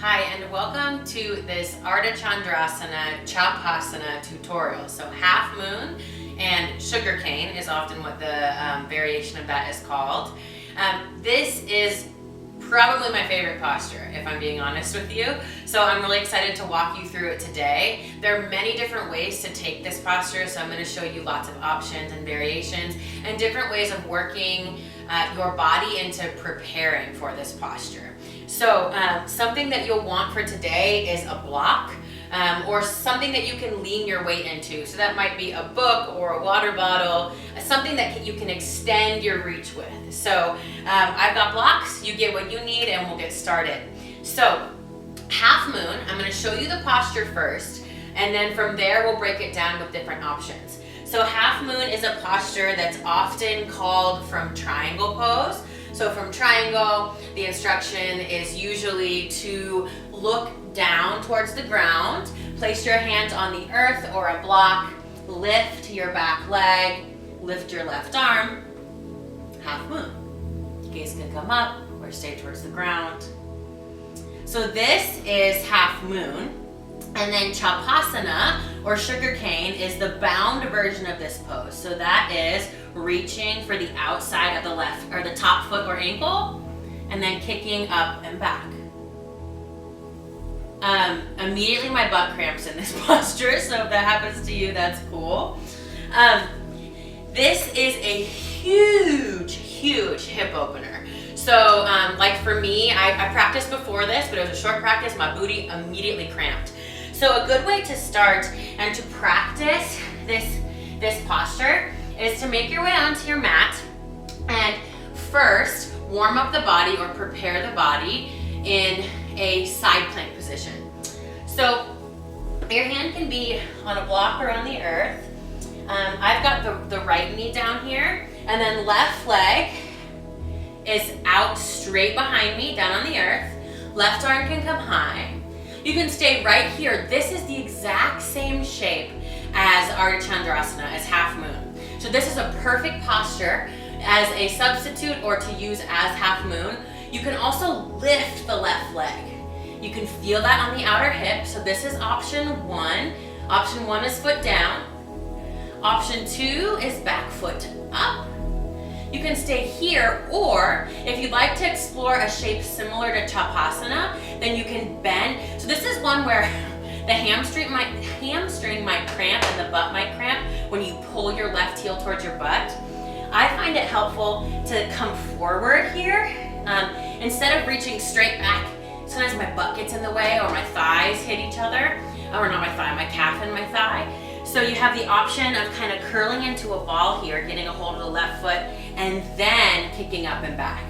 Hi, and welcome to this Ardha Chandrasana Chapasana tutorial. So Half Moon and Sugarcane is often what the variation of that is called. This is probably my favorite posture, if I'm being honest with you. So I'm really excited to walk you through it today. There are many different ways to take this posture, so I'm going to show you lots of options and variations and different ways of working your body into preparing for this posture. So something that you'll want for today is a block or something that you can lean your weight into. So that might be a book or a water bottle, something that you can extend your reach with. So I've got blocks, you get what you need, and we'll get started. So Half Moon, I'm going to show you the posture first, and then from there we'll break it down with different options. So Half Moon is a posture that's often called from triangle pose. So from triangle, the instruction is usually to look down towards the ground, place your hands on the earth or a block, lift your back leg, lift your left arm, Half Moon. Gaze can come up or stay towards the ground. So this is Half Moon. And then Chapasana or Sugarcane is the bound version of this pose. So that is reaching for the outside of the left or the top foot or ankle and then kicking up and back. Immediately my butt cramps in this posture, so if that happens to you, that's cool. This is a huge hip opener. So like for me, I practiced before this, but it was a short practice, my booty immediately cramped. So a good way to start and to practice this posture is to make your way onto your mat and first warm up the body or prepare the body in a side plank position. So your hand can be on a block or on the earth. I've got the right knee down here, and then left leg is out straight behind me, down on the earth. Left arm can come high. You can stay right here. This is the exact same shape as Ardha Chandrasana, as Half Moon. So this is a perfect posture as a substitute or to use as Half Moon. You can also lift the left leg. You can feel that on the outer hip. So this is option one. Option one is foot down. Option two is back foot up. You can stay here, or if you'd like to explore a shape similar to Chapasana, then you can bend. So this is one where the hamstring might cramp and the butt might cramp when you pull your left heel towards your butt. I find it helpful to come forward here. Instead of reaching straight back, sometimes my butt gets in the way or my thighs hit each other. Or not my thigh, my calf and my thigh. So you have the option of kind of curling into a ball here, getting a hold of the left foot, and then kicking up and back.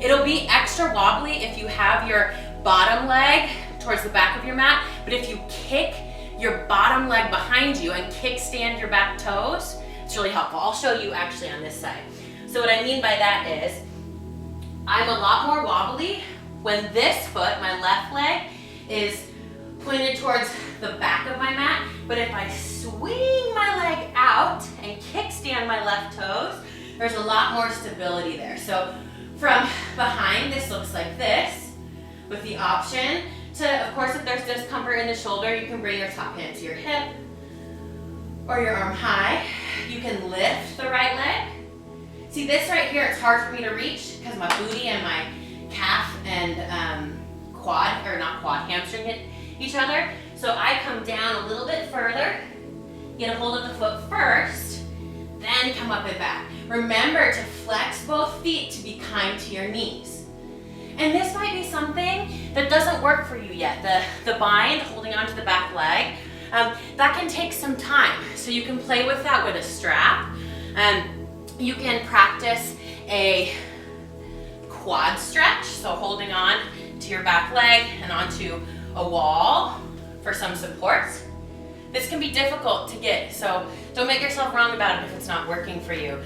It'll be extra wobbly if you have your bottom leg towards the back of your mat, but if you kick your bottom leg behind you and kickstand your back toes, it's really helpful. I'll show you actually on this side. So what I mean by that is, I'm a lot more wobbly when this foot, my left leg, is pointed towards the back of my mat, but if I swing my leg out and kickstand my left toes, there's a lot more stability there. So from behind, this looks like this, with the option to, of course, if there's discomfort in the shoulder, you can bring your top hand to your hip or your arm high. You can lift the right leg. See this right here, it's hard for me to reach because my booty and my calf and hamstring hit each other. So I come down a little bit further, get a hold of the foot first, then come up and back. Remember to flex both feet to be kind to your knees. And this might be something that doesn't work for you yet. The bind, holding onto the back leg, that can take some time. So you can play with that with a strap. You can practice a quad stretch, so holding on to your back leg and onto a wall for some support. This can be difficult to get, so don't make yourself wrong about it if it's not working for you.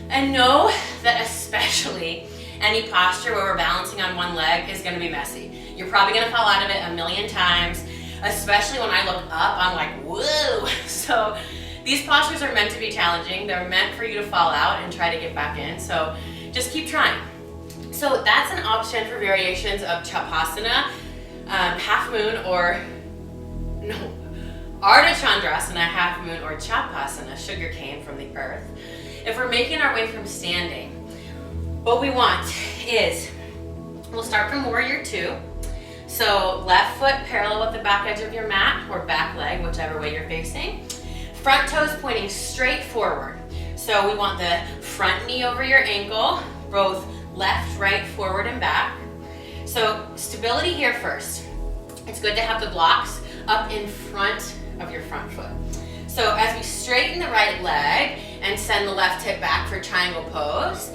And know that especially any posture where we're balancing on one leg is gonna be messy. You're probably gonna fall out of it a million times, especially when I look up, I'm like, whoa. So these postures are meant to be challenging. They're meant for you to fall out and try to get back in, so just keep trying. So that's an option for variations of Chapasana. Half Moon or, no, Ardha Chandrasana, Half Moon, or Chapasana, Sugarcane from the earth. If we're making our way from standing, what we want is, we'll start from Warrior Two. So left foot parallel with the back edge of your mat, or back leg, whichever way you're facing. Front toes pointing straight forward. So we want the front knee over your ankle, both left, right, forward, and back. So stability here first. It's good to have the blocks up in front of your front foot. So as we straighten the right leg and send the left hip back for triangle pose,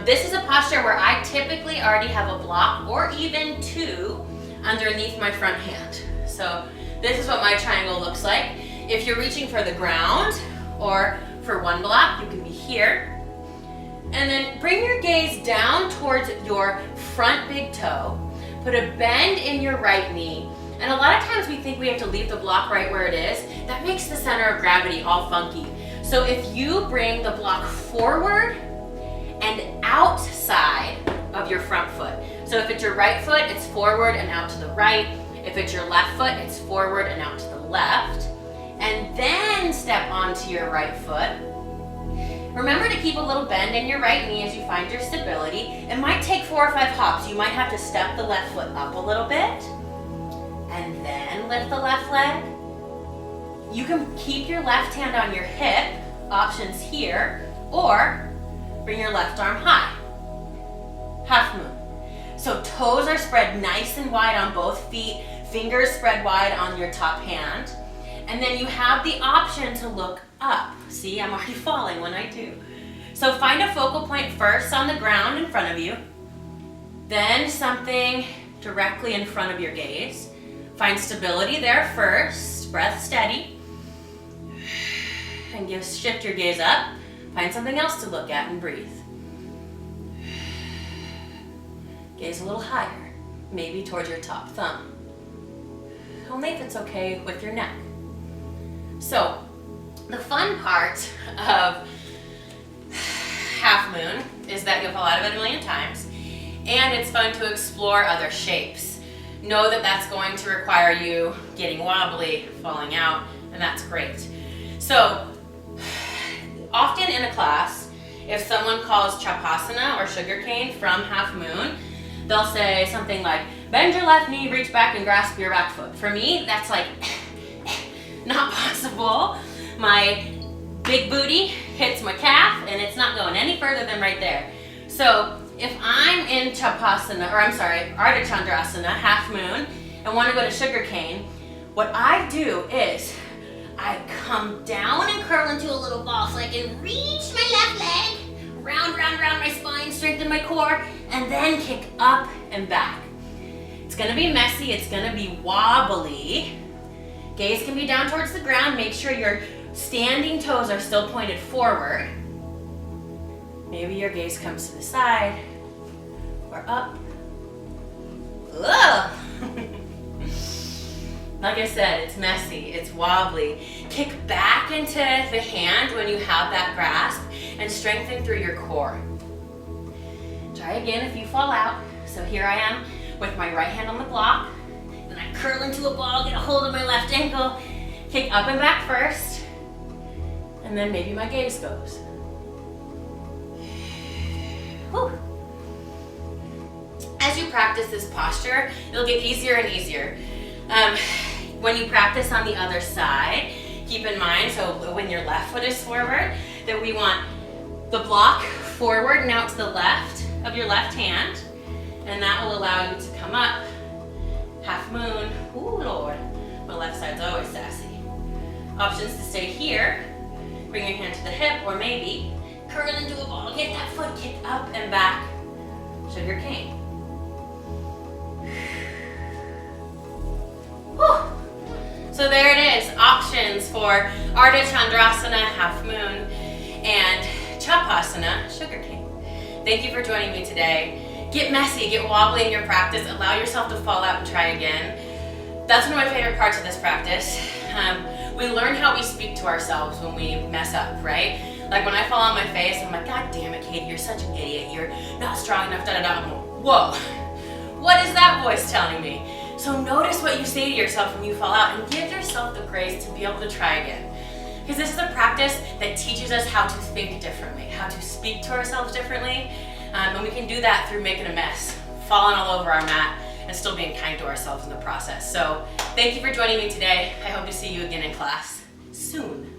this is a posture where I typically already have a block or even two underneath my front hand. So this is what my triangle looks like. If you're reaching for the ground or for one block, you can be here. And then bring your gaze down towards your front big toe. Put a bend in your right knee. And a lot of times we think we have to leave the block right where it is. That makes the center of gravity all funky. So if you bring the block forward and outside of your front foot. So if it's your right foot, it's forward and out to the right. If it's your left foot, it's forward and out to the left. And then step onto your right foot. Remember to keep a little bend in your right knee as you find your stability. It might take 4 or 5 hops. You might have to step the left foot up a little bit and then lift the left leg. You can keep your left hand on your hip, options here, or bring your left arm high. Half Moon. So toes are spread nice and wide on both feet, fingers spread wide on your top hand. And then you have the option to look up. See, I'm already falling when I do. So find a focal point first on the ground in front of you, then something directly in front of your gaze. Find stability there first, breath steady, and shift your gaze up. Find something else to look at and breathe. Gaze a little higher, maybe towards your top thumb. Only if it's okay with your neck. So, the fun part of Half Moon is that you'll fall out of it a million times, and it's fun to explore other shapes. Know that that's going to require you getting wobbly, falling out, and that's great. So, often in a class, if someone calls Chapasana or Sugarcane from Half Moon, they'll say something like, bend your left knee, reach back and grasp your back foot. For me, that's like, not possible. My big booty hits my calf and it's not going any further than right there. So if I'm in Ardha Chandrasana, Half Moon, and want to go to Sugarcane, what I do is I come down and curl into a little ball so I can reach my left leg, round my spine, strengthen my core, and then kick up and back. It's gonna be messy, it's gonna be wobbly. Gaze can be down towards the ground. Make sure your standing toes are still pointed forward. Maybe your gaze comes to the side or up. Ugh. Like I said, it's messy, it's wobbly. Kick back into the hand when you have that grasp and strengthen through your core. Try again if you fall out. So here I am with my right hand on the block, and I curl into a ball, get a hold of my left ankle, kick up and back first, and then maybe my gaze goes. Whew. As you practice this posture, it'll get easier and easier. When you practice on the other side, keep in mind, so when your left foot is forward, that we want the block forward and out to the left of your left hand, and that will allow you to come up. Half Moon. Ooh, Lord. My left side's always sassy. Options to stay here. Bring your hand to the hip, or maybe curl into a ball. Get that foot kicked up and back. Sugarcane. Whew. So there it is. Options for Ardha Chandrasana, Half Moon, and Chapasana, Sugarcane. Thank you for joining me today. Get messy, get wobbly in your practice, allow yourself to fall out and try again. That's one of my favorite parts of this practice. We learn how we speak to ourselves when we mess up, right? Like when I fall on my face, I'm like, God damn it, Kady, you're such an idiot. You're not strong enough, da-da-da. I'm like, whoa, what is that voice telling me? So notice what you say to yourself when you fall out and give yourself the grace to be able to try again. Because this is a practice that teaches us how to think differently, how to speak to ourselves differently, and we can do that through making a mess, falling all over our mat, and still being kind to ourselves in the process. So thank you for joining me today. I hope to see you again in class soon.